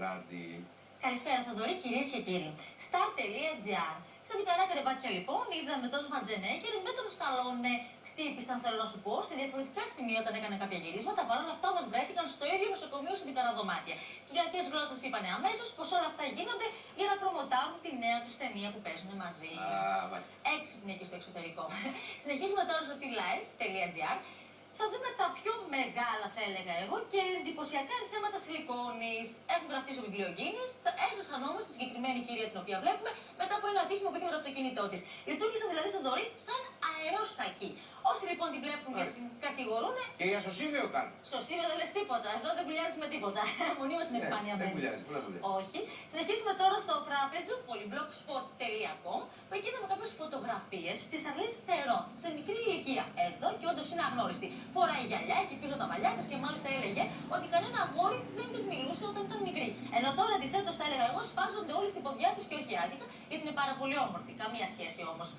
Ανδράτη. Καλησπέρα, Θοδωρή, κυρίες και κύριοι. Star.gr. Σε διπλανά κρεβάτια, λοιπόν, είδαμε τον Σβατζενέγκερ με τον Σταλόνε. Χτύπησαν, θέλω να σου πω, σε διαφορετικά σημεία όταν έκανε κάποια γυρίσματα. Παρ' όλα αυτά, όμως, βρέθηκαν στο ίδιο νοσοκομείο σε διπλανά δωμάτια. Και για ποιες γλώσσες είπανε αμέσως πως όλα αυτά γίνονται για να προμοτάρουν τη νέα τους ταινία που παίζουν μαζί. Έξυπνοι εκεί στο εξωτερικό. Συνεχίζουμε τώρα στο tlive.gr. Θα δούμε τα πιο μεγάλα, θα έλεγα εγώ, και εντυπωσιακά θέματα σιλικόνης. Έχουν γραφτεί στο βιβλίο Guinness, έσωσαν όμως τη συγκεκριμένη κυρία την οποία βλέπουμε μετά από ένα ατύχημα που είχε με το αυτοκίνητό της. Λειτουργήσαν δηλαδή, Θοδωρή, σαν αερόσακι. Όσοι λοιπόν την βλέπουν και την κατηγορούν. Και για σωσίβιο κάνουν. Σωσίβιο δεν λες τίποτα. Εδώ δεν βουλιάζει με τίποτα. Μονίμως στην επιφάνεια δεν μέσα. βουλιάζει, πολλά βουλιάζει. Όχι. Συνεχίζουμε τώρα στο φράπεδο polyblogspot.com που εκεί είδαμε κάποιες φωτογραφίες της Αρλής Θερόν σε μικρή ηλικία. Εδώ και όντως είναι αγνώριστη. Φοράει γυαλιά, έχει πίσω τα μαλλιά της και μάλιστα έλεγε ότι κανένα αγόρι δεν της μιλούσε όταν ήταν μικρή. Ενώ τώρα αντιθέτως θα έλεγα εγώ σφάζονται όλοι στην ποδιά της και όχι άδικα γιατί είναι πάρα πολύ όμορφη. Καμία σχέση όμως.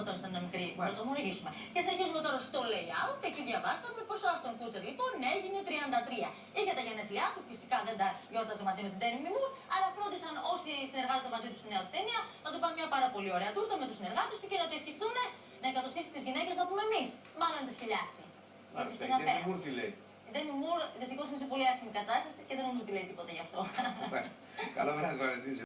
Όταν ήταν μικρή, να το ομολογήσουμε. Και συνεχίζουμε τώρα στο layout. Εκεί διαβάσαμε πως ο Άστον Κούτσερ λοιπόν έγινε 33. Είχε τα γενέθλιά του, φυσικά δεν τα γιόρταζε μαζί με την Ντέμι Μουρ, αλλά φρόντισαν όσοι συνεργάζονται μαζί του στη νέα ταινία να του πάνε μια πάρα πολύ ωραία τούρτα με τους συνεργάτες του και να του ευχηθούν να εκατοστήσει τις γυναίκες να πούμε εμείς. Μάλλον να τις χιλιάσει. Μάλιστα, η Ντέμι Μουρ τι λέει. Η Ντέμι Μουρ δυστυχώς είναι σε πολύ άσχημη κατάσταση και δεν νομίζω ότι λέει τίποτα γι' αυτό. Καλό βράδυ, Βαλεντίνη.